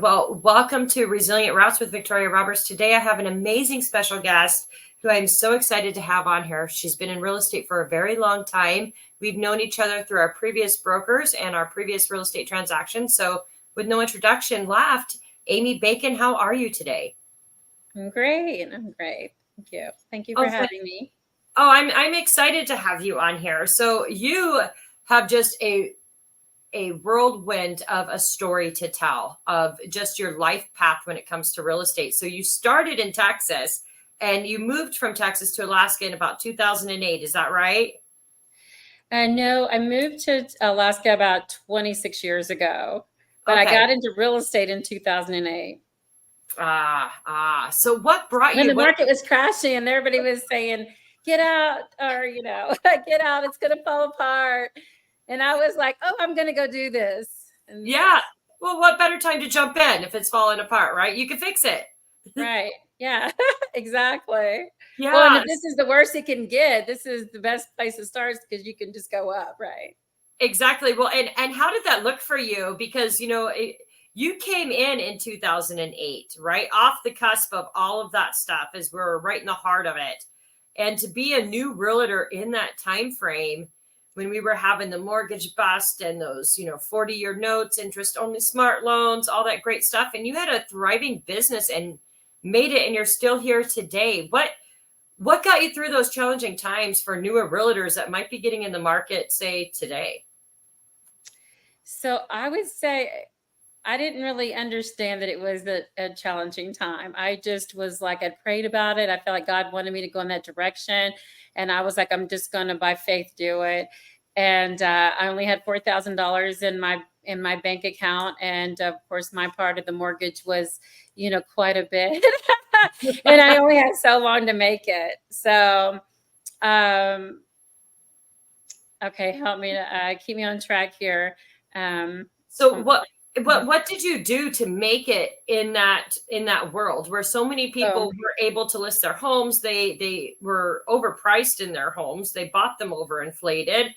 Well, welcome to Resilient Routes with Victoria Roberts. Today, I have an amazing special guest who I'm so excited to have on here. She's been in real estate for a very long time. We've known each other through our previous brokers and our previous real estate transactions. So, with no introduction left, Amy Bacon, how are you today? I'm great. I'm great. Thank you. Thank you for Oh, having me. I'm excited to have you on here. So, you have just a whirlwind of a story to tell of just your life path when it comes to real estate. So you started in Texas and you moved from Texas to Alaska in about 2008. Is that right? No, I moved to Alaska about 26 years ago, but I Okay. got into real estate in 2008 So what brought when you? the market was crashing and everybody was saying, get out, or, get out, it's going to fall apart. And I was like, oh, I'm going to go do this. And Yeah. Well, what better time to jump in if it's falling apart, right? You can fix it. right. Yeah, exactly. Well, and Yeah. if this is the worst it can get, this is the best place to start because you can just go up, right? Exactly. Well, and how did that look for you? Because you came in 2008, right off the cusp of all of that stuff, as we're right in the heart of it, and to be a new realtor in that time frame when we were having the mortgage bust and those 40-year notes, interest only smart loans, all that great stuff, and you had a thriving business and made it, and you're still here today. What got you through those challenging times for newer realtors that might be getting in the market, say today? So I would say I didn't really understand that it was a challenging time. I just was like, I prayed about it. I felt like God wanted me to go in that direction. And I was like, I'm just going to by faith do it. And I only had $4,000 in my bank account. And of course, my part of the mortgage was, quite a bit. And I only had so long to make it. So, um, okay, help me to keep me on track here. So what did you do to make it in that world where so many people Oh, were able to list their homes? They were overpriced in their homes. They bought them overinflated.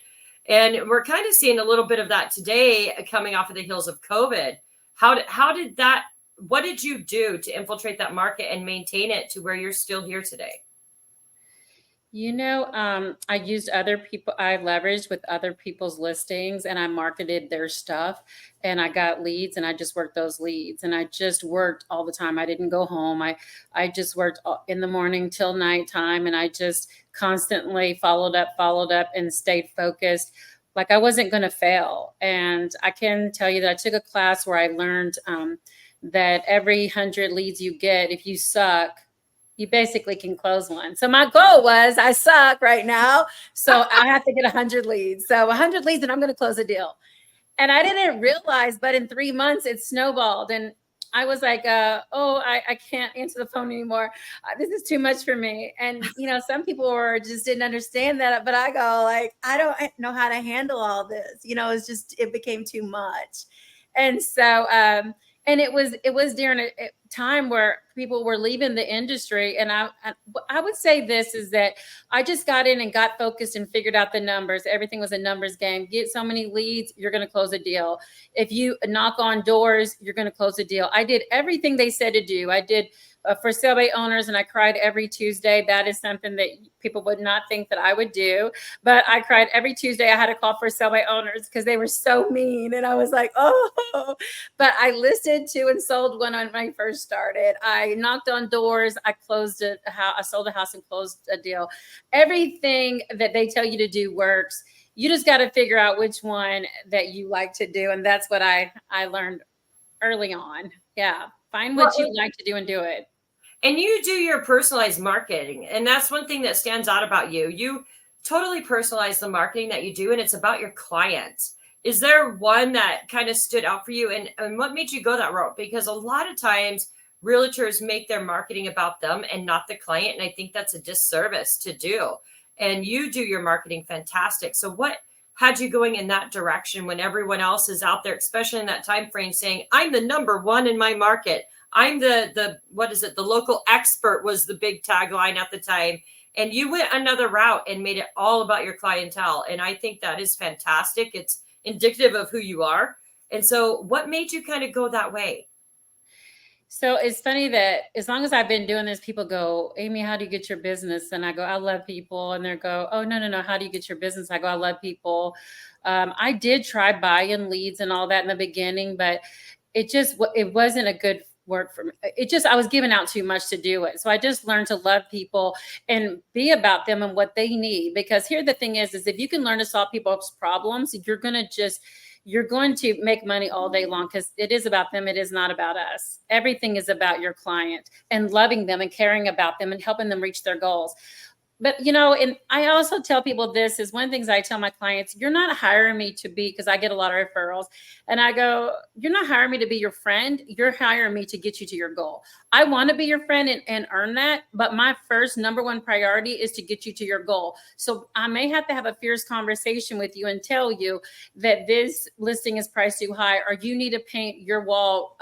And we're kind of seeing a little bit of that today coming off of the heels of COVID. How did that, what did you do to infiltrate that market and maintain it to where you're still here today? I used other people, I leveraged with other people's listings and I marketed their stuff and I got leads and I just worked those leads and I just worked all the time. I didn't go home. I just worked in the morning till nighttime and I just constantly followed up and stayed focused. Like I wasn't going to fail. And I can tell you that I took a class where I learned that every 100 leads you get, if you suck, you basically can close one. So my goal was I suck right now. So I have to get 100 leads. So 100 leads and I'm going to close a deal. And I didn't realize, but in 3 months it snowballed. And I was like, I can't answer the phone anymore. This is too much for me. And, some people just didn't understand that. But I go like, I don't know how to handle all this. It became too much. And so, and it was during a time where people were leaving the industry. And I would say this is that I just got in and got focused and figured out the numbers. Everything was a numbers game. Get so many leads, you're going to close a deal. If you knock on doors, you're going to close a deal. I did everything they said to do. I did for sale by owners, and I cried every Tuesday. That is something that people would not think that I would do, but I cried every Tuesday. I had a call for sale by owners because they were so mean, and I was like, oh. But I listed two and sold one when I first started. I knocked on doors. I closed a house. I sold a house and closed a deal. Everything that they tell you to do works. You just got to figure out which one that you like to do, and that's what I learned early on. Yeah, find what you like to do and do it. And you do your personalized marketing. And that's one thing that stands out about you. You totally personalize the marketing that you do, and it's about your clients. Is there one that kind of stood out for you? And what made you go that route? Because a lot of times realtors make their marketing about them and not the client. And I think that's a disservice to do. And you do your marketing fantastic. So what had you going in that direction when everyone else is out there, especially in that time frame, saying, I'm the number one in my market? I'm the what is it? The local expert was the big tagline at the time. And you went another route and made it all about your clientele. And I think that is fantastic. It's indicative of who you are. And so what made you kind of go that way? So it's funny that as long as I've been doing this, people go, Amy, how do you get your business? And I go, I love people. And they go, oh, no, no, no. How do you get your business? I go, I love people. I did try buying leads and all that in the beginning, but it wasn't a good work for me. I was giving out too much to do it. So I just learned to love people and be about them and what they need. Because here the thing is if you can learn to solve people's problems, you're going to make money all day long, because it is about them. It is not about us. Everything is about your client and loving them and caring about them and helping them reach their goals. But, and I also tell people, this is one of the things I tell my clients: you're not hiring me to be, because I get a lot of referrals, and I go, you're not hiring me to be your friend. You're hiring me to get you to your goal. I want to be your friend and earn that. But my first number one priority is to get you to your goal. So I may have to have a fierce conversation with you and tell you that this listing is priced too high, or you need to paint your wall,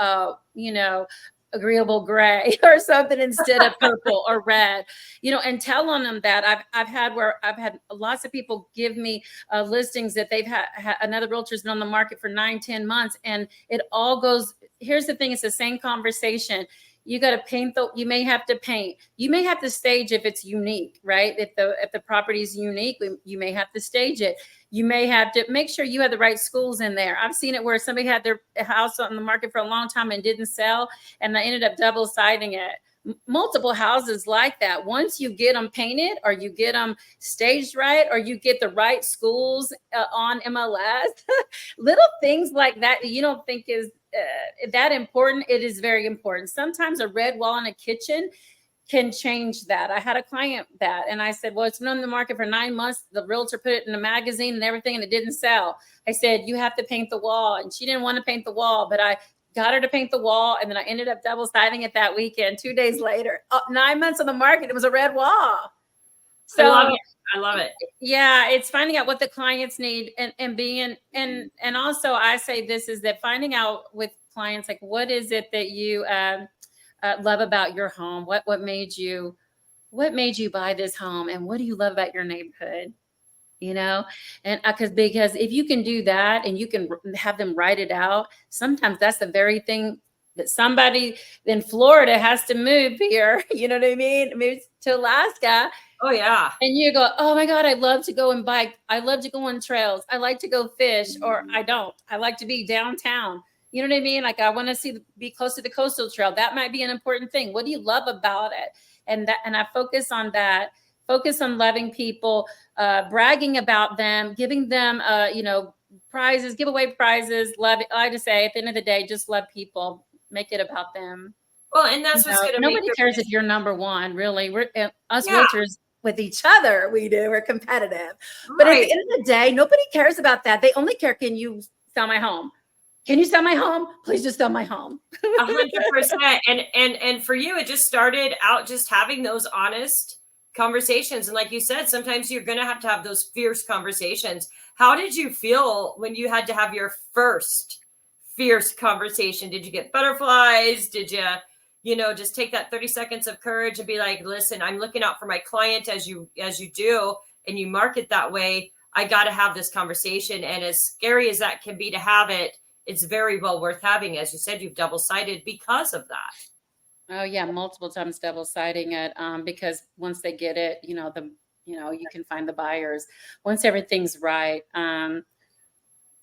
agreeable gray or something instead of purple or red, and telling them that I've had lots of people give me listings that they've had another realtor's been on the market for 9-10 months, and it all goes. Here's the thing: it's the same conversation. You got to paint you may have to paint. You may have to stage if it's unique, right? If the property is unique, you may have to stage it. You may have to make sure you have the right schools in there. I've seen it where somebody had their house on the market for a long time and didn't sell, and they ended up double siding it. Multiple houses like that. Once you get them painted, or you get them staged right, or you get the right schools on MLS, little things like that you don't think is that important. It is very important. Sometimes a red wall in a kitchen can change that. I had a client and I said, well, it's been on the market for 9 months. The realtor put it in a magazine and everything, and it didn't sell. I said, you have to paint the wall. And she didn't want to paint the wall, but I got her to paint the wall. And then I ended up double siding it that weekend. 2 days later, 9 months on the market, it was a red wall. So I love it. Yeah, it's finding out what the clients need and being, and also I say this is that finding out with clients, like, what is it that you love about your home? What made you buy this home, and what do you love about your neighborhood? And because if you can do that and you can have them write it out, sometimes that's the very thing that somebody in Florida has to move here. You know what I mean? Move to Alaska. Oh, yeah. And you go, oh my God, I love to go and bike. I love to go on trails. I like to go fish, or I don't. I like to be downtown. You know what I mean? Like, I want to be close to the coastal trail. That might be an important thing. What do you love about it? And I focus on that. Focus on loving people, bragging about them, giving them, prizes, give away prizes. Love it. I like to say, at the end of the day, just love people. Make it about them. Well, and that's what's going to make nobody cares if you're number one. Really, we're us Yeah. realtors. With each other, we're competitive. But at the end of the day, nobody cares about that. They only care, can you sell my home? Can you sell my home? Please just sell my home. 100%. And for you, it just started out just having those honest conversations. And like you said, sometimes you're going to have those fierce conversations. How did you feel when you had to have your first fierce conversation? Did you get butterflies? Did you just take that 30 seconds of courage and be like, listen, I'm looking out for my client as you do, and you market that way. I got to have this conversation. And as scary as that can be to have it, it's very well worth having. As you said, you've double-sided because of that. Oh yeah. Multiple times double siding it. Because once they get it, you can find the buyers once everything's right.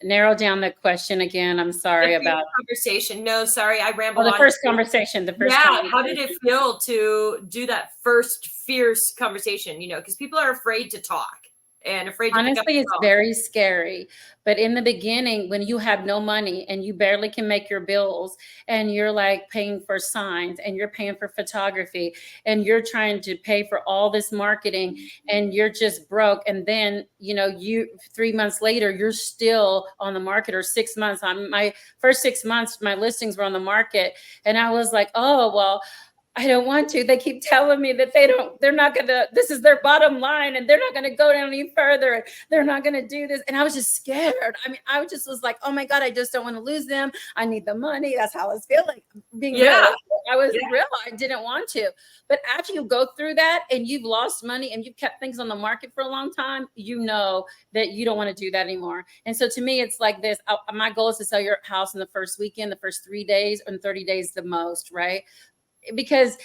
Narrow down the question again. I'm sorry about conversation. No, sorry, I rambled on. The first conversation. How did it feel to do that first fierce conversation? Because people are afraid to talk and afraid to honestly, it's very scary. But in the beginning, when you have no money and you barely can make your bills, and you're like paying for signs, and you're paying for photography, and you're trying to pay for all this marketing, and you're just broke. And then, you 3 months later, you're still on the market, or 6 months. On my first 6 months, my listings were on the market. And I was like, oh, well, I don't want to. They keep telling me that they're not going to, this is their bottom line, and they're not going to go down any further. They're not going to do this. And I was just scared. I mean, was like, oh my God, I just don't want to lose them. I need the money. That's how I was feeling. I was Yeah. real. I didn't want to. But after you go through that and you've lost money and you've kept things on the market for a long time, you know that you don't want to do that anymore. And so to me, it's like this. My goal is to sell your house in the first weekend, the first 3 days, and 30 days the most, right? Because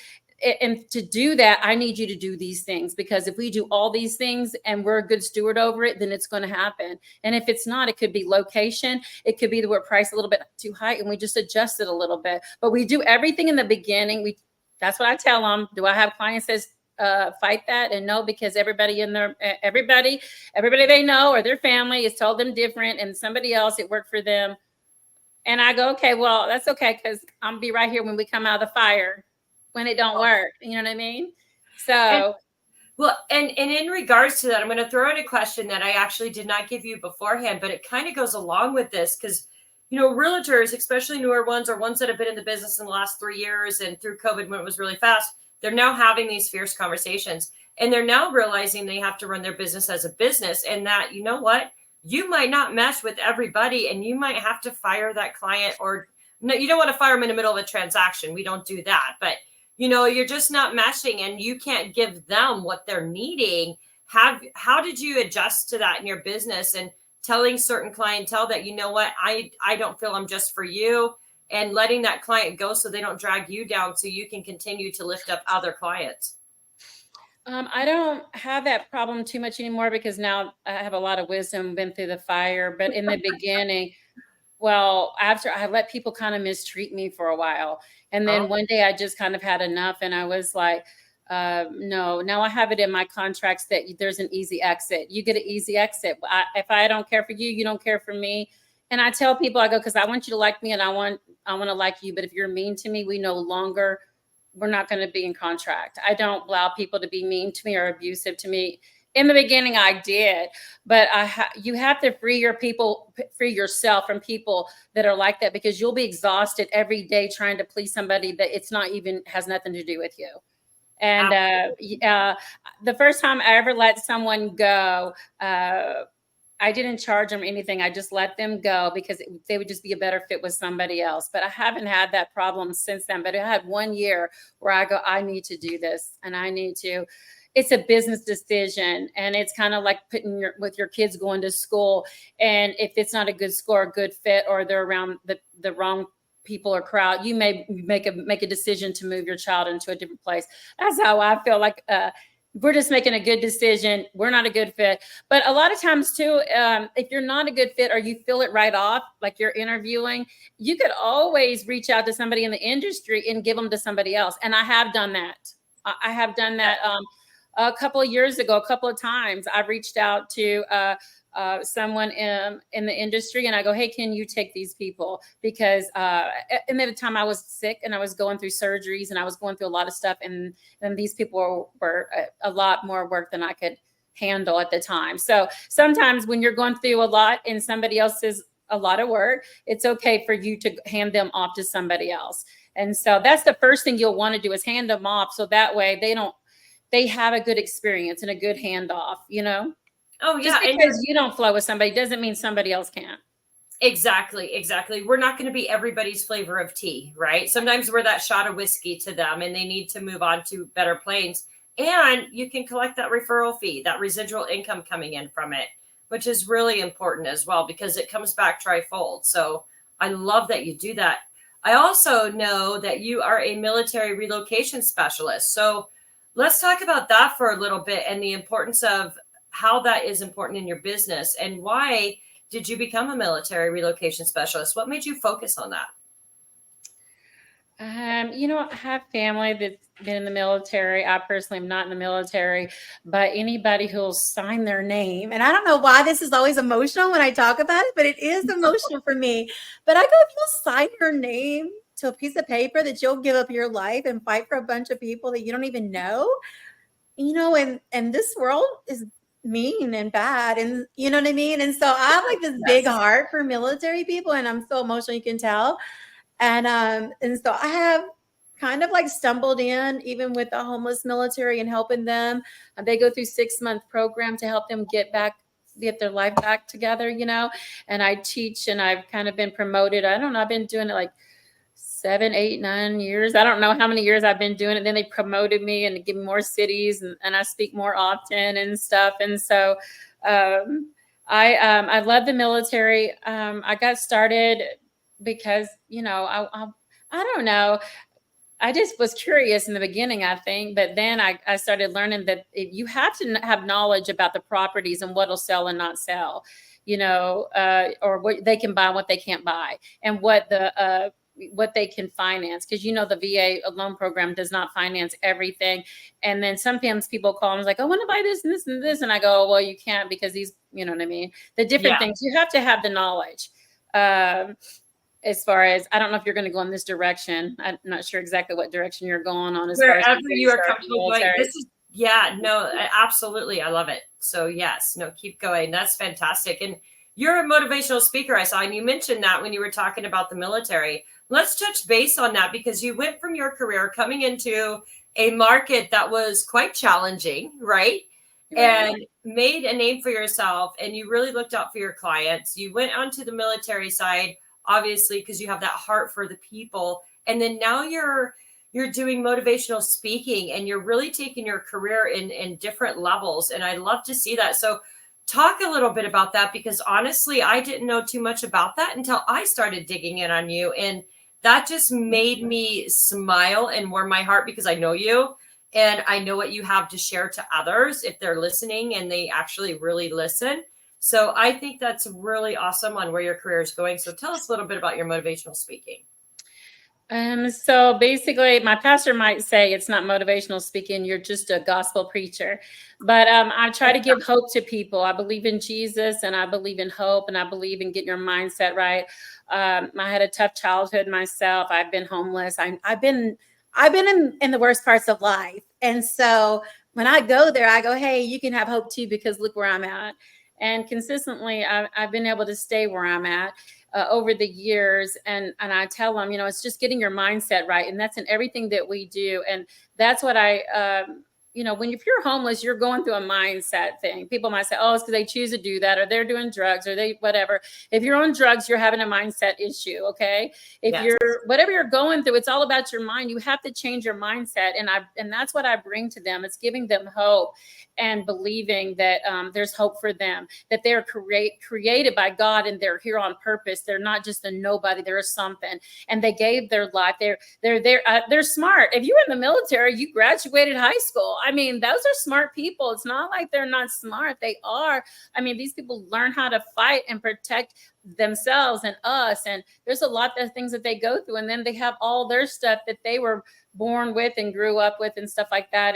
and to do that, I need you to do these things, because if we do all these things and we're a good steward over it, then it's going to happen. And if it's not, it could be location, it could be that we're priced a little bit too high and we just adjust it a little bit. But we do everything in the beginning. That's what I tell them. Do I have clients that fight that? And no, because everybody they know or their family has told them different, and somebody else, it worked for them. And I go, okay, well, that's okay, because I'm gonna be right here when we come out of the fire when it don't work. You know what I mean? And So well, and in regards to that, I'm going to throw in a question that I actually did not give you beforehand, but it kind of goes along with this because, realtors, especially newer ones or ones that have been in the business in the last 3 years and through COVID when it was really fast, they're now having these fierce conversations, and they're now realizing they have to run their business as a business, and that, you know what, you might not mesh with everybody, and you might have to fire that client, or no, you don't want to fire them in the middle of a transaction. We don't do that, but you're just not meshing and you can't give them what they're needing. How did you adjust to that in your business and telling certain clientele that, you know what, I don't feel I'm just for you, and letting that client go so they don't drag you down so you can continue to lift up other clients? I don't have that problem too much anymore, because now I have a lot of wisdom, been through the fire. But in the beginning, well, after I let people kind of mistreat me for a while. And Oh, then one day I just kind of had enough, and I was like, no, now I have it in my contracts that there's an easy exit. You get an easy exit. If I don't care for you, you don't care for me. And I tell people, I go, because I want you to like me, and I want to like you. But if you're mean to me, we're not going to be in contract. I don't allow people to be mean to me or abusive to me. In the beginning, I did, but you have to free yourself from people that are like that, because you'll be exhausted every day trying to please somebody that it's not even has nothing to do with you. And the first time I ever let someone go, I didn't charge them anything. I just let them go because they would just be a better fit with somebody else. But I haven't had that problem since then. But I had 1 year where I go, I need to do this, and I need to. It's a business decision, and it's kind of like with your kids going to school, and if it's not a good score, a good fit, or they're around the wrong people or crowd, you may make a decision to move your child into a different place. That's how I feel like. We're just making a good decision. We're not a good fit. But a lot of times too, if you're not a good fit or you feel it right off, like you're interviewing, you could always reach out to somebody in the industry and give them to somebody else. And I have done that. I have done that a couple of years ago, a couple of times. I've reached out to someone in the industry, and I go, hey, can you take these people? Because and at the time I was sick and I was going through surgeries and I was going through a lot of stuff, and these people were a lot more work than I could handle at the time. So sometimes when you're going through a lot and somebody else is a lot of work, it's okay for you to hand them off to somebody else. And so that's the first thing you'll want to do, is hand them off, so that way they have a good experience and a good handoff, oh just yeah, and because you don't flow with somebody doesn't mean somebody else can't. exactly. We're not going to be everybody's flavor of tea, right? Sometimes we're that shot of whiskey to them, and they need to move on to better planes. And you can collect that referral fee, that residual income coming in from it, which is really important as well, because it comes back trifold. So I love that you do that. I also know that you are a military relocation specialist. So let's talk about that for a little bit, and the importance of how that is important in your business, and why did you become a military relocation specialist? What made you focus on that? I have family that's been in the military. I personally am not in the military, but anybody who'll sign their name, and I don't know why this is always emotional when I talk about it, but it is emotional for me. But I go, if you'll sign your name to a piece of paper that you'll give up your life and fight for a bunch of people that you don't even know, and this world is mean and bad, and you know what I mean? And so I have like this big Yes. heart for military people, and I'm so emotional, you can tell. And so I have kind of like stumbled in even with the homeless military and helping them. They go through 6-month program to help them get their life back together, and I teach, and I've kind of been promoted. I don't know, I've been doing it like 7, 8, 9 years. I don't know how many years I've been doing it. Then they promoted me and give me more cities, and I speak more often and stuff. And so um, I love the military. I got started because, I don't know. I just was curious in the beginning, I think, but then I started learning that you have to have knowledge about the properties and what'll sell and not sell, or what they can buy and what they can't buy, and what they can finance, because the VA loan program does not finance everything. And then sometimes people call and is like, I want to buy this and this and this, and I go, well, you can't, because these, you know what I mean, the different Yeah. things. You have to have the knowledge. As far as, I don't know if you're going to go in this direction. I'm not sure exactly what direction you're going on as far as Wherever you are start comfortable going. military. This is, yeah, no, absolutely. I love it. So yes, no, keep going. That's fantastic. And you're a motivational speaker, I saw, and you mentioned that when you were talking about the military. Let's touch base on that, because you went from your career coming into a market that was quite challenging, right? And made a name for yourself, and you really looked out for your clients. You went onto the military side, obviously, because you have that heart for the people. And then now you're doing motivational speaking, and you're really taking your career in different levels. And I love to see that. So talk a little bit about that, because honestly, I didn't know too much about that until I started digging in on you. And that just made me smile and warm my heart, because I know you and I know what you have to share to others if they're listening and they actually really listen. So I think that's really awesome on where your career is going. So tell us a little bit about your motivational speaking. So basically, my pastor might say it's not motivational speaking, you're just a gospel preacher. But I try to give hope to people. I believe in Jesus, and I believe in hope, and I believe in getting your mindset right. I had a tough childhood myself. I've been homeless. I've been in the worst parts of life. And so when I go there, I go, hey, you can have hope too, because look where I'm at. And consistently, I've been able to stay where I'm at over the years. And I tell them, it's just getting your mindset right. And that's in everything that we do. And that's what if you're homeless, you're going through a mindset thing. People might say, oh, it's because they choose to do that, or they're doing drugs, or they whatever. If you're on drugs, you're having a mindset issue. Okay. If Yes. you're whatever you're going through, it's all about your mind. You have to change your mindset. And that's what I bring to them. It's giving them hope and believing that there's hope for them, that they're created by God, and they're here on purpose. They're not just a nobody. They're something, and they gave their life. They're smart. If you were in the military, you graduated high school. I mean, those are smart people. It's not like they're not smart. They are. I mean, these people learn how to fight and protect themselves and us. And there's a lot of things that they go through. And then they have all their stuff that they were born with and grew up with and stuff like that.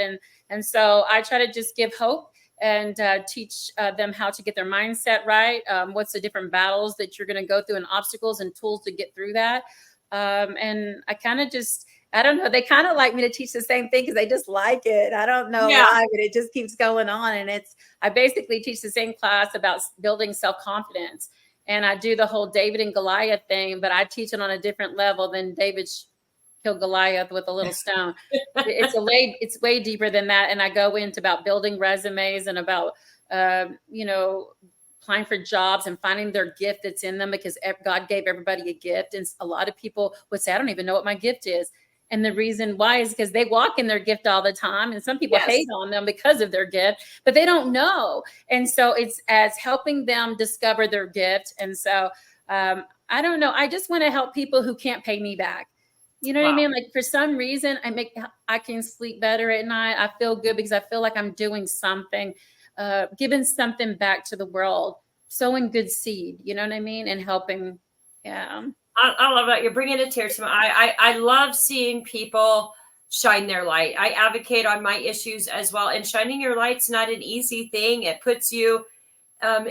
And so I try to just give hope and teach them how to get their mindset right. What's the different battles that you're going to go through, and obstacles and tools to get through that. And I kind of I don't know. They kind of like me to teach the same thing because they just like it. I don't know why, but it just keeps going on. And I basically teach the same class about building self-confidence. And I do the whole David and Goliath thing, but I teach it on a different level than David killed Goliath with a little stone. It's way deeper than that. And I go into about building resumes and about, applying for jobs and finding their gift that's in them, because God gave everybody a gift. And a lot of people would say, I don't even know what my gift is. And the reason why is because they walk in their gift all the time. And some people hate on them because of their gift, but they don't know. And so it's as helping them discover their gift. And so I don't know. I just want to help people who can't pay me back. You know what I mean? Like, for some reason, I can sleep better at night. I feel good because I feel like I'm doing something, giving something back to the world, sowing good seed, you know what I mean? And helping. Yeah. I love that. You're bringing a tear to my eye. I love seeing people shine their light. I advocate on my issues as well. And shining your light's not an easy thing. It puts you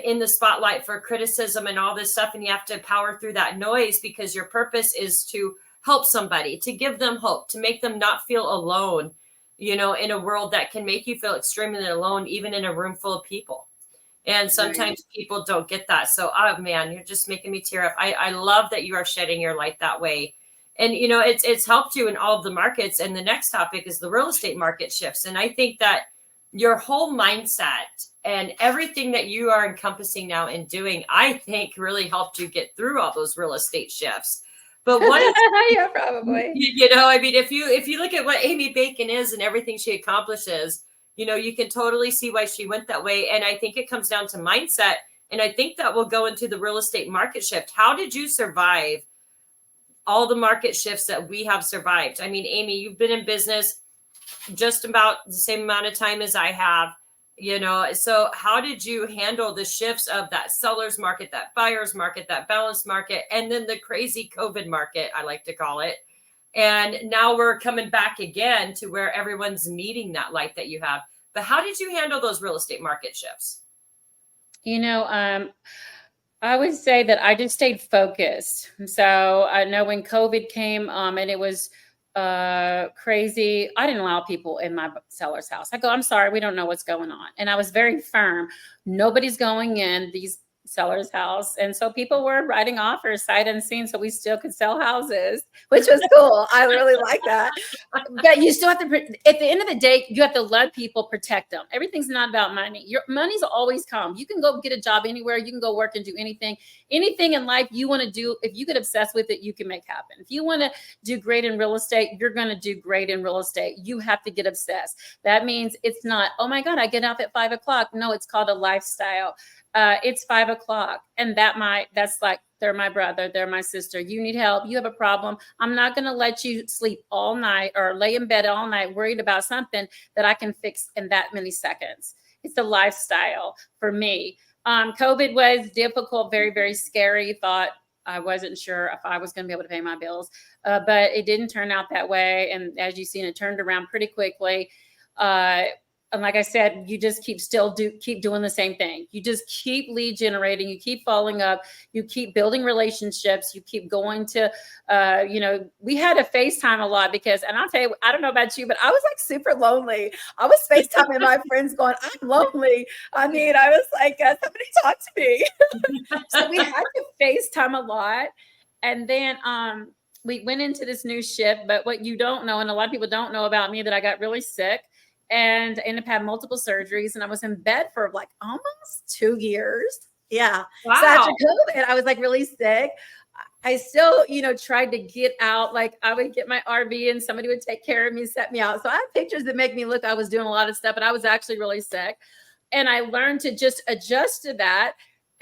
in the spotlight for criticism and all this stuff. And you have to power through that noise, because your purpose is to help somebody, to give them hope, to make them not feel alone, in a world that can make you feel extremely alone, even in a room full of people. And sometimes people don't get that. So, oh man, you're just making me tear up. I love that you are shedding your light that way. And, it's helped you in all of the markets. And the next topic is the real estate market shifts. And I think that your whole mindset and everything that you are encompassing now and doing, I think really helped you get through all those real estate shifts. But one of Yeah, probably. I mean, if you look at what Amy Bacon is and everything she accomplishes, you can totally see why she went that way. And I think it comes down to mindset. And I think that will go into the real estate market shift. How did you survive all the market shifts that we have survived? I mean, Amy, you've been in business just about the same amount of time as I have, so how did you handle the shifts of that seller's market, that buyer's market, that balanced market, and then the crazy COVID market, I like to call it? And now we're coming back again to where everyone's needing that life that you have. But how did you handle those real estate market shifts? I would say that I just stayed focused. So I know when COVID came, and it was crazy, I didn't allow people in my seller's house. I go, I'm sorry, we don't know what's going on. And I was very firm. Nobody's going in these seller's house. And so people were writing offers sight unseen, so we still could sell houses, which was cool. I really like that. But you still have to, at the end of the day, you have to let people, protect them. Everything's not about money. Your money's always come. You can go get a job anywhere. You can go work and do anything in life you want to do. If you get obsessed with it, you can make happen. If you want to do great in real estate, you're going to do great in real estate. You have to get obsessed. That means it's not, oh my God, I get up at 5 o'clock. No, it's called a lifestyle. It's 5 o'clock, and that's like, they're my brother, they're my sister. You need help. You have a problem. I'm not going to let you sleep all night or lay in bed all night worried about something that I can fix in that many seconds. It's a lifestyle for me. COVID was difficult, very, very scary. I wasn't sure if I was going to be able to pay my bills, but it didn't turn out that way. And as you've seen, it turned around pretty quickly. And like I said, you just keep doing the same thing. You just keep lead generating. You keep following up. You keep building relationships. You keep going to, we had to FaceTime a lot because, and I'll tell you, I don't know about you, but I was like super lonely. I was FaceTiming my friends going, I'm lonely. I mean, I was like, somebody talk to me. So we had to FaceTime a lot. And then, we went into this new shift, but what you don't know, and a lot of people don't know about me, that I got really sick. And I ended up having multiple surgeries, and I was in bed for like almost 2 years. Yeah. Wow. So after COVID, I was like really sick. I still, tried to get out. Like I would get my RV and somebody would take care of me, set me out. So I have pictures that make me look, I was doing a lot of stuff, but I was actually really sick. And I learned to just adjust to that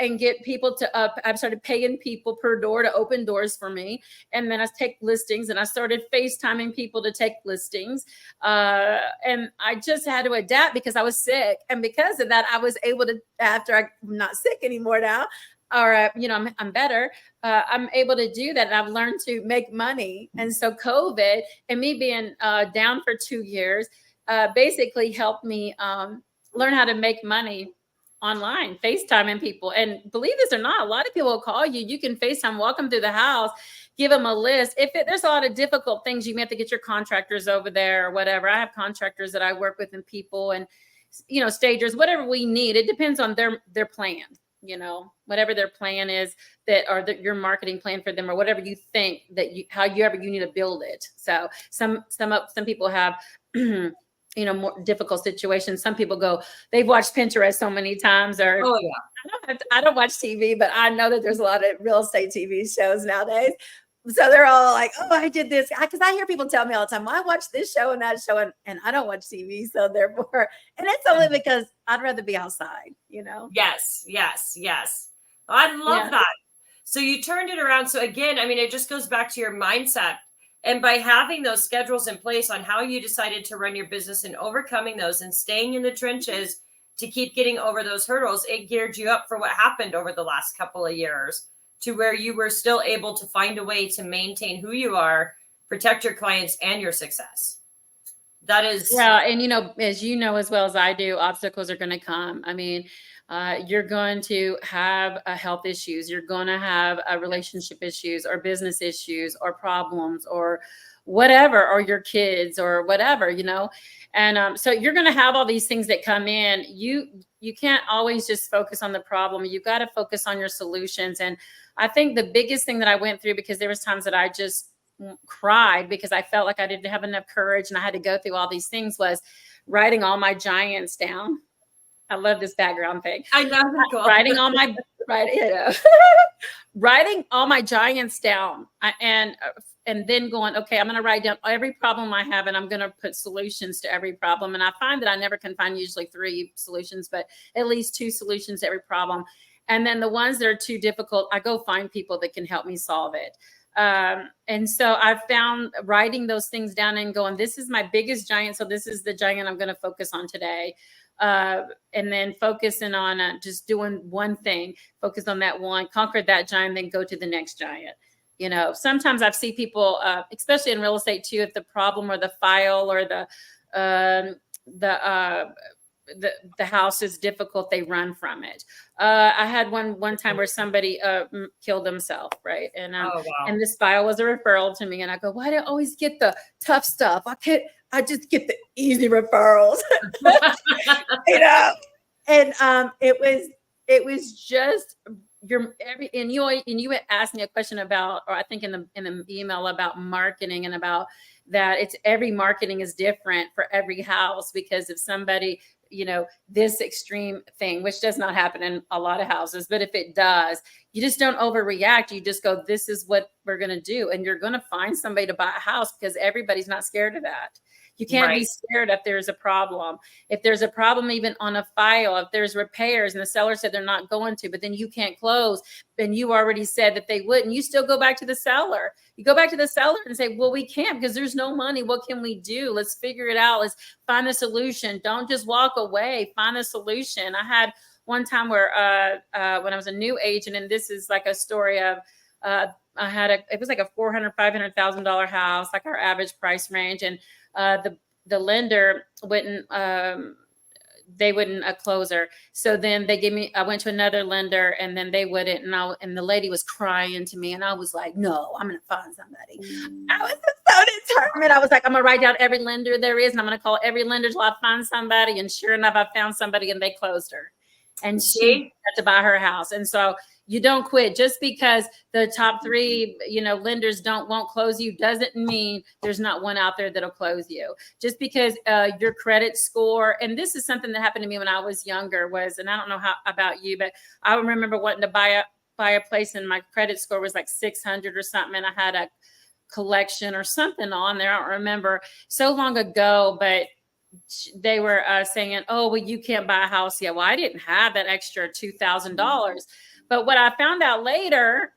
and get people I started paying people per door to open doors for me. And then I take listings, and I started FaceTiming people to take listings. And I just had to adapt because I was sick. And because of that, I was able to, after I'm not sick anymore now, or, I'm better, I'm able to do that. And I've learned to make money. And so COVID and me being down for 2 years basically helped me learn how to make money online, FaceTiming people. And believe this or not, a lot of people will call you. You can FaceTime, walk them through the house, give them a list. There's a lot of difficult things, you may have to get your contractors over there or whatever. I have contractors that I work with and people and, stagers, whatever we need. It depends on their plan, whatever their plan is your marketing plan for them, or whatever you think that however you need to build it. So some people have, more difficult situations. Some people they've watched Pinterest so many times, or oh yeah, I don't watch TV, but I know that there's a lot of real estate TV shows nowadays. So they're all like, oh, I did this. Because I hear people tell me all the time, well, I watch this show and that show, and I don't watch TV. So therefore, and it's only because I'd rather be outside, Yes. I love that. So you turned it around. So again, I mean, it just goes back to your mindset. And by having those schedules in place on how you decided to run your business and overcoming those and staying in the trenches to keep getting over those hurdles, it geared you up for what happened over the last couple of years, to where you were still able to find a way to maintain who you are, protect your clients and your success. That is. Yeah. And, as you know, as well as I do, obstacles are going to come. I mean, you're going to have health issues. You're going to have relationship issues or business issues or problems or whatever, or your kids or whatever, and so you're going to have all these things that come in. You can't always just focus on the problem. You got to focus on your solutions. And I think the biggest thing that I went through, because there was times that I just cried because I felt like I didn't have enough courage and I had to go through all these things, was writing all my giants down. I love this background thing. I know. Writing all my right, writing all my giants down and then going, okay, I'm going to write down every problem I have and I'm going to put solutions to every problem. And I find that I never can find usually 3 solutions, but at least 2 solutions to every problem. And then the ones that are too difficult, I go find people that can help me solve it. And so I've found writing those things down and going, this is my biggest giant. So this is the giant I'm going to focus on today. And then focusing on just doing one thing, focus on that one, conquer that giant, then go to the next giant. You know, sometimes I've seen people, especially in real estate too, if the problem or the file or the house is difficult, they run from it. I had one time where somebody killed himself, right? And Oh, wow. and this file was a referral to me, and I go, why do I always get the tough stuff? I just get the easy referrals, you know. And it was just and you had asked me a question about, or I think in the email about marketing and about that it's every marketing is different for every house, because if somebody, you know, this extreme thing, which does not happen in a lot of houses, but if it does, you just don't overreact. You just go, this is what we're going to do. And you're going to find somebody to buy a house because everybody's not scared of that. You can't be scared if there's a problem. If there's a problem, even on a file, if there's repairs and the seller said they're not going to, but then you can't close, then you already said that they would, and you still go back to the seller. You go back to the seller and say, well, we can't because there's no money. What can we do? Let's figure it out. Let's find a solution. Don't just walk away. Find a solution. I had one time where when I was a new agent, and this is like a story of, it was like a $400,000-$500,000 house, like our average price range. And the lender wouldn't, they wouldn't close her. So then I went to another lender, and then they wouldn't. And the lady was crying to me, and I was like, no, I'm going to find somebody. I was so determined. I was like, I'm going to write down every lender there is, and I'm going to call every lender till I find somebody. And sure enough, I found somebody, and they closed her. And she had to buy her house. And so you don't quit just because the top 3, lenders won't close you doesn't mean there's not one out there that'll close you. Just because your credit score, and this is something that happened to me when I was younger, and I don't know how about you, but I remember wanting to buy a place, and my credit score was like 600 or something, and I had a collection or something on there. I don't remember, so long ago, but they were saying, oh, well, you can't buy a house yet. Well, I didn't have that extra $2,000. But what I found out later,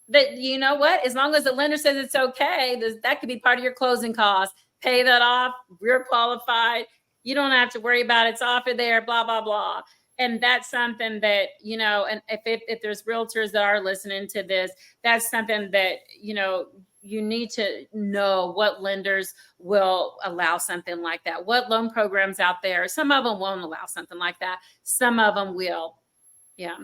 that, you know what, as long as the lender says it's okay, that could be part of your closing costs. Pay that off. We're qualified. You don't have to worry about it. It's off of there, blah, blah, blah. And that's something that, and if there's realtors that are listening to this, that's something that, you need to know what lenders will allow something like that. What loan programs out there? Some of them won't allow something like that. Some of them will. Yeah.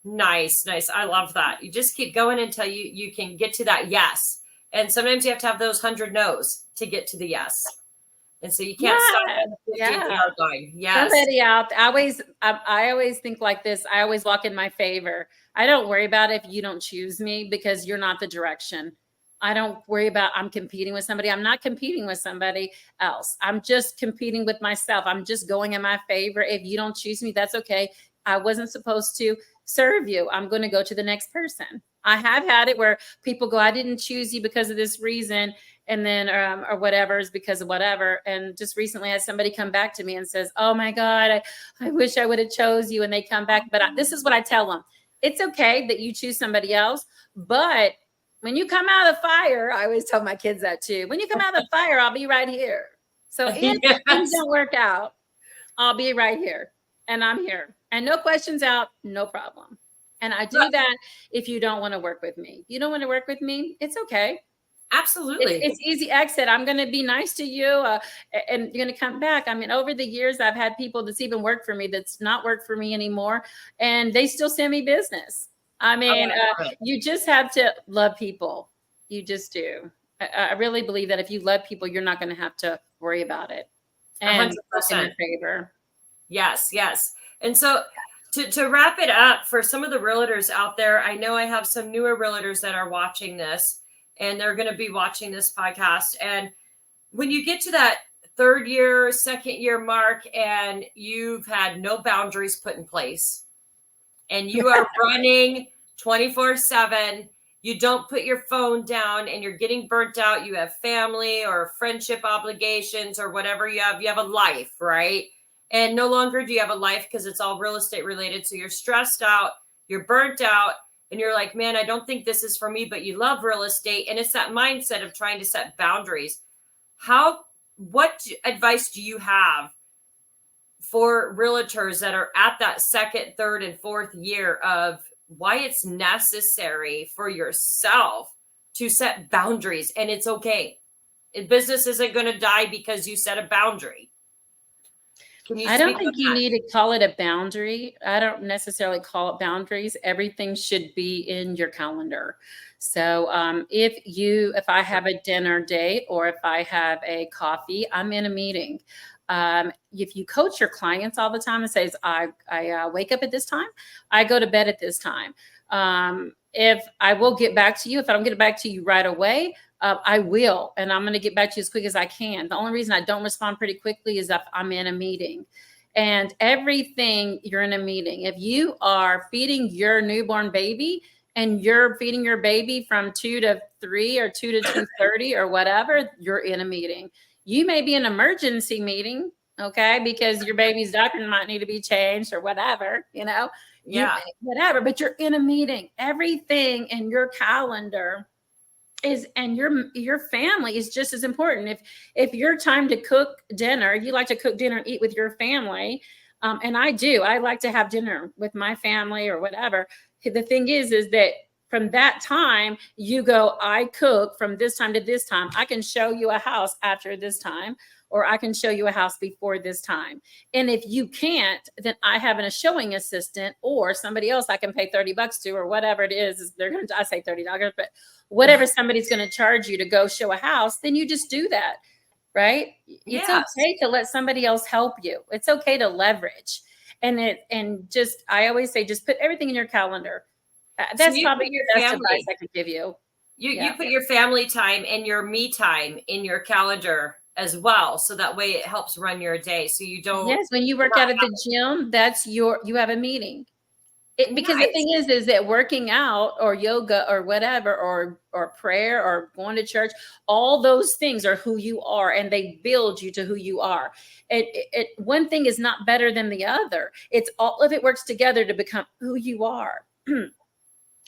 Nice. I love that. You just keep going until you can get to that yes. And sometimes you have to have those 100 no's to get to the yes. And so you can't stop at the 50th yard line. Yes. Somebody out. I always think like this. I always walk in my favor. I don't worry about if you don't choose me because you're not the direction. I don't worry about I'm competing with somebody. I'm not competing with somebody else. I'm just competing with myself. I'm just going in my favor. If you don't choose me, that's okay. I wasn't supposed to serve you. I'm going to go to the next person. I have had it where people go, I didn't choose you because of this reason. And then, or whatever is because of whatever. And just recently I had somebody come back to me and says, oh my God, I wish I would have chose you. And they come back. But this is what I tell them. It's okay that you choose somebody else, but when you come out of the fire, I always tell my kids that too. When you come out of the fire, I'll be right here. So if things don't work out, I'll be right here. And I'm here. And no questions out, no problem. And I do that if you don't want to work with me. You don't want to work with me, it's okay. Absolutely. It's easy exit. I'm going to be nice to you and you're going to come back. I mean, over the years, I've had people that's even worked for me that's not worked for me anymore. And they still send me business. I mean, you just have to love people. You just do. I really believe that if you love people, you're not going to have to worry about it. And 100%. in favor. Yes. And so to wrap it up for some of the realtors out there, I know I have some newer realtors that are watching this and they're going to be watching this podcast. And when you get to that 3rd year, 2nd year mark, and you've had no boundaries put in place, and you are running 24/7. You don't put your phone down and you're getting burnt out. You have family or friendship obligations or whatever you have. You have a life, right? And no longer do you have a life because it's all real estate related. So you're stressed out, you're burnt out, and you're like, man, I don't think this is for me, but you love real estate. And it's that mindset of trying to set boundaries. What advice do you have for realtors that are at that second, third, and fourth year of why it's necessary for yourself to set boundaries? And it's okay. Business isn't going to die because you set a boundary. I don't think you need to call it a boundary. I don't necessarily call it boundaries. Everything should be in your calendar. So if I have a dinner date or if I have a coffee, I'm in a meeting. If you coach your clients all the time and says, I wake up at this time, I go to bed at this time. If I will get back to you, if I don't get back to you right away, I will, and I'm going to get back to you as quick as I can. The only reason I don't respond pretty quickly is if I'm in a meeting. And everything, you're in a meeting. If you are feeding your newborn baby and you're feeding your baby from 2 to 3 or 2 to 2:30 or whatever, you're in a meeting. You may be an emergency meeting, okay, because your baby's doctor might need to be changed or whatever, whatever, but you're in a meeting. Everything in your calendar is, and your family is just as important. If your time to cook dinner, you like to cook dinner and eat with your family, and I like to have dinner with my family or whatever. The thing is that from that time you go, I cook from this time to this time. I can show you a house after this time, or I can show you a house before this time. And if you can't, then I have a showing assistant or somebody else I can pay $30 to, or whatever it is. I say $30, but whatever somebody's going to charge you to go show a house, then you just do that, right? It's okay to let somebody else help you. It's okay to leverage. I always say, just put everything in your calendar. That's probably your best advice I could give you. You put your family time and your me time in your calendar as well, so that way it helps run your day. So you don't. Yes, when you work out at the gym, you have a meeting. Because the thing is that working out or yoga or whatever, or prayer or going to church, all those things are who you are, and they build you to who you are. One thing is not better than the other. It's all of it works together to become who you are.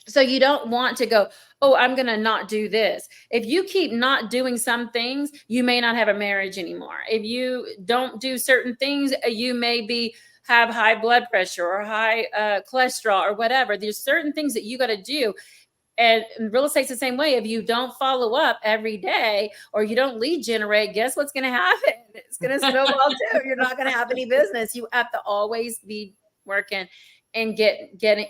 So you don't want to go, oh, I'm going to not do this. If you keep not doing some things, you may not have a marriage anymore. If you don't do certain things, you may have high blood pressure or high cholesterol or whatever. There's certain things that you got to do. And real estate's the same way. If you don't follow up every day or you don't lead generate, guess what's going to happen? It's going to snowball too. You're not going to have any business. You have to always be working and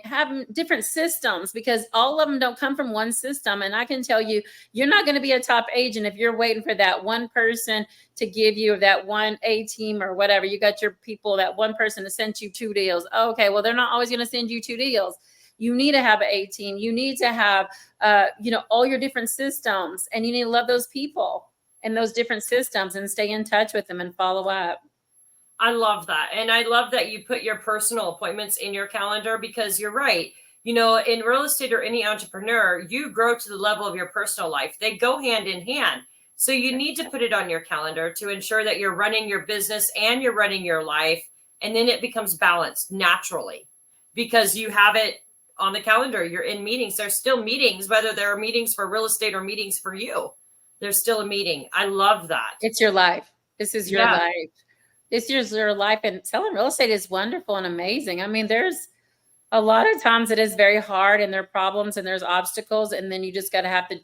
having different systems, because all of them don't come from one system. And I can tell you, you're not going to be a top agent if you're waiting for that one person to give you that one A team or whatever. You got your people, that one person to send you 2 deals. Okay, well, they're not always going to send you 2 deals. You need to have an A team. You need to have, all your different systems, and you need to love those people and those different systems and stay in touch with them and follow up. I love that. And I love that you put your personal appointments in your calendar, because you're right. In real estate or any entrepreneur, you grow to the level of your personal life. They go hand in hand. So you need to put it on your calendar to ensure that you're running your business and you're running your life. And then it becomes balanced naturally because you have it on the calendar. You're in meetings. There's still meetings, whether there are meetings for real estate or meetings for you. There's still a meeting. I love that. It's your life. This is your life. This is your life, and selling real estate is wonderful and amazing. I mean, there's a lot of times it is very hard, and there are problems and there's obstacles, and then you just got to have to,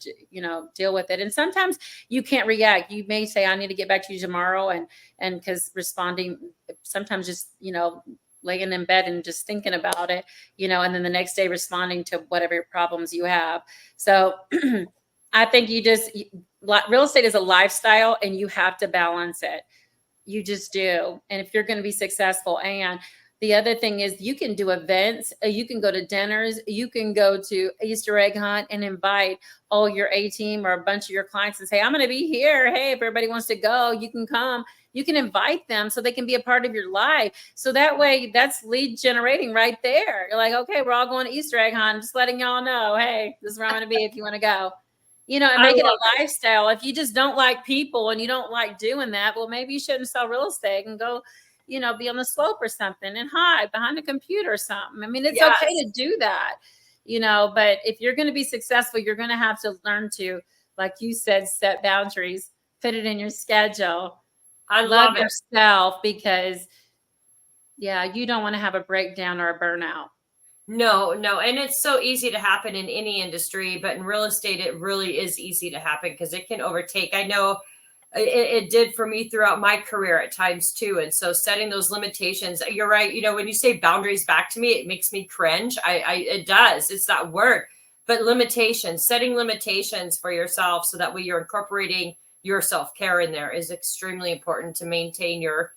deal with it. And sometimes you can't react. You may say, I need to get back to you tomorrow. And because responding, sometimes just, laying in bed and just thinking about it, and then the next day responding to whatever problems you have. So I think real estate is a lifestyle, and you have to balance it. You just do. And if you're going to be successful, and The other thing is you can do events, you can go to dinners, you can go to Easter egg hunt and invite all your A team or a bunch of your clients and say, I'm going to be here. Hey, if everybody wants to go, you can come. You can invite them so they can be a part of your life. So that way that's lead generating right there. You're like, okay, we're all going to Easter egg hunt. I'm just letting y'all know, hey, this is where I'm going to be if you want to go. And I make it love a lifestyle. If you just don't like people and you don't like doing that, well, maybe you shouldn't sell real estate and go, be on the slope or something and hide behind a computer or something. I mean, it's okay Yes. to do that, but if you're going to be successful, you're going to have to learn to, like you said, set boundaries, put it in your schedule. I Love love it. yourself because, yeah, you don't want to have a breakdown or a burnout. No, no. And it's so easy to happen in any industry, but in real estate, it really is easy to happen because it can overtake. I know it did for me throughout my career at times too. And so setting those limitations, you're right. When you say boundaries back to me, it makes me cringe. It does. It's that word, but limitations, setting limitations for yourself so that way you're incorporating your self-care in there is extremely important to maintain your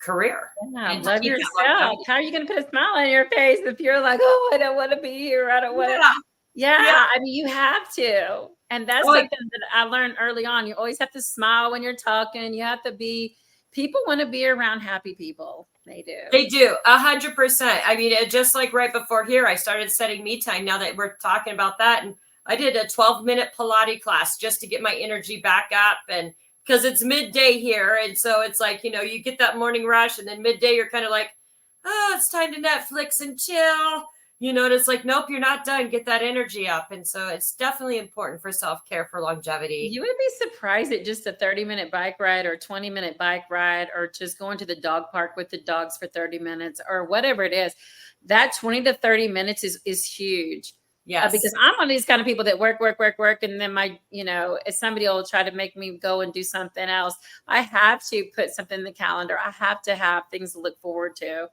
career Yeah, and to love keep that yourself. longevity. How are you going to put a smile on your face if you're like, oh, I don't want to be here. I don't want to. Yeah. Yeah. Yeah, I mean, you have to. And that's Oh, something that I learned early on. You always have to smile when you're talking. You have to people want to be around happy people. They do. they do 100%. I mean, just like right before here, I started setting me time now that we're talking about that. And I did a 12-minute Pilates class just to get my energy back up. And because it's midday here. And so it's like, you get that morning rush and then midday, you're kind of like, oh, it's time to Netflix and chill. And it's like, nope, you're not done. Get that energy up. And so it's definitely important for self-care for longevity. You would be surprised at just a 30-minute bike ride or 20-minute bike ride or just going to the dog park with the dogs for 30 minutes or whatever it is. That 20 to 30 minutes is huge. Because Yes. I'm one of these kind of people that work, work, work, work. And then if somebody will try to make me go and do something else, I have to put something in the calendar. I have to have things to look forward to.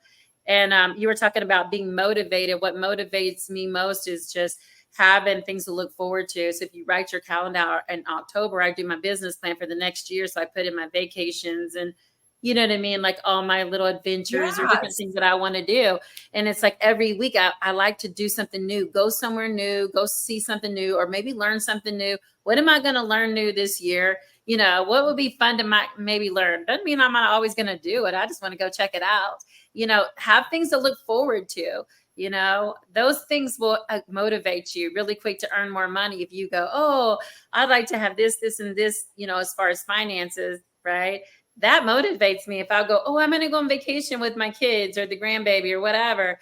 And you were talking about being motivated. What motivates me most is just having things to look forward to. So if you write your calendar out in October, I do my business plan for the next year. So I put in my vacations and you know what I mean? Like all my little adventures or different Yes. things that I want to do. And it's like every week I like to do something new, go somewhere new, go see something new, or maybe learn something new. What am I going to learn new this year? What would be fun to maybe learn? Doesn't mean I'm not always going to do it. I just want to go check it out. Have things to look forward to. Those things will motivate you really quick to earn more money. If you go, oh, I'd like to have this, and this, as far as finances, right? That motivates me. If I go, oh, I'm going to go on vacation with my kids or the grandbaby or whatever,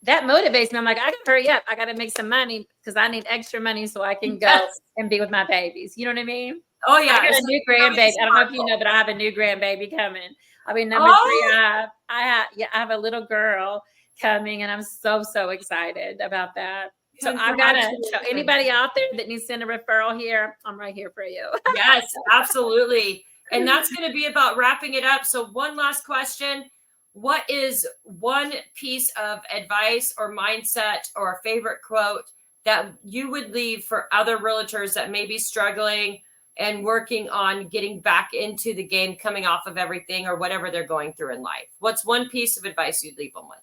that motivates me. I'm like, I got to hurry up. I got to make some money because I need extra money so I can go Yes. and be with my babies. You know what I mean? Oh yeah. I got It's a new grandbaby. I don't know if you know, but I have a new grandbaby coming. I mean, number three, Oh, I have a little girl coming, and I'm so excited about that. So I gotta. So congratulations. anybody out there that needs to send a referral here, I'm right here for you. Yes, absolutely. And that's going to be about wrapping it up. So, one last question. What is one piece of advice or mindset or a favorite quote that you would leave for other realtors that may be struggling and working on getting back into the game, coming off of everything or whatever they're going through in life? What's one piece of advice you'd leave them with?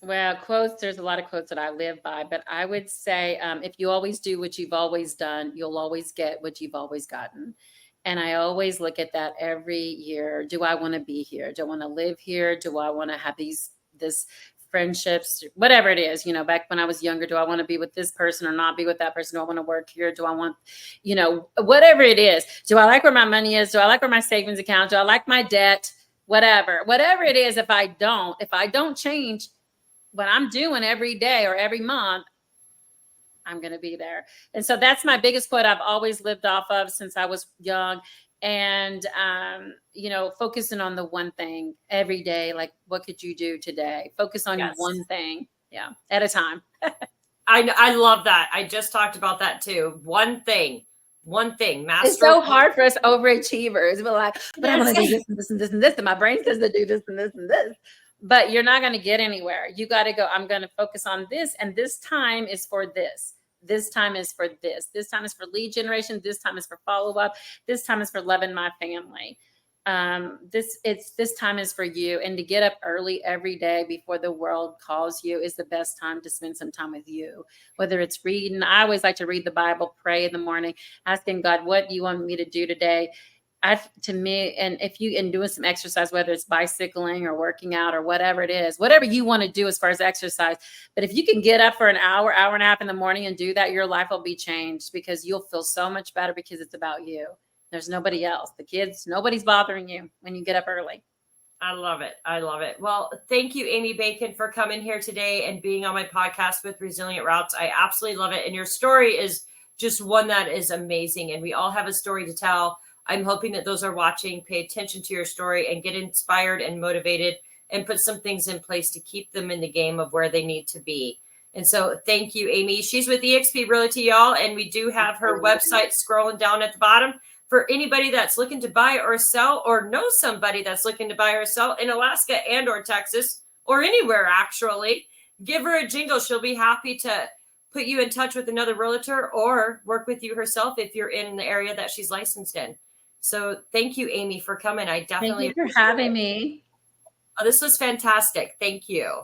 Well, quotes, there's a lot of quotes that I live by, but I would say if you always do what you've always done, you'll always get what you've always gotten. And I always look at that every year. Do I want to be here? Do I want to live here? Do I want to have this friendships, whatever it is, back when I was younger, do I want to be with this person or not be with that person? Do I want to work here? Do I want, whatever it is, do I like where my money is? Do I like where my savings account? Do I like my debt? Whatever it is, if I don't change what I'm doing every day or every month, I'm going to be there. And so that's my biggest quote I've always lived off of since I was young. And, focusing on the one thing every day, like what could you do today? Focus on Yes. one thing. Yeah. At a time. I love that. I just talked about that too. One thing, It's master. so hard for us overachievers. We're like, but I want to do Yes. this and this and this and this. And my brain says to do this and this and this. But you're not going to get anywhere. You got to go, I'm going to focus on this. And this time is for this. This time is for this. This time is for lead generation. This time is for follow up. This time is for loving my family. this time is for you, and to get up early every day before the world calls you is the best time to spend some time with you, whether it's reading. I always like to read the Bible, pray in the morning, asking God, what do you want me to do today? To me, and if you, and doing some exercise, whether it's bicycling or working out or whatever it is, whatever you want to do as far as exercise. But if you can get up for an hour and a half in the morning and do that, your life will be changed, because you'll feel so much better, because it's about you. There's nobody else. The kids, nobody's bothering you when you get up early. I love it. I love it. Well, thank you, Amy Bacon, for coming here today and being on my podcast with Resilient Routes. I absolutely love it. And your story is just one that is amazing. And we all have a story to tell. I'm hoping that those are watching pay attention to your story and get inspired and motivated and put some things in place to keep them in the game of where they need to be. And so thank you, Amy. She's with eXp Realty, y'all. And we do have her website scrolling down at the bottom. For anybody that's looking to buy or sell, or knows somebody that's looking to buy or sell in Alaska and or Texas or anywhere, actually, give her a jingle. She'll be happy to put you in touch with another realtor or work with you herself if you're in the area that she's licensed in. So thank you, Amy, for coming. I definitely Thank you for having me. Oh, this was fantastic. Thank you.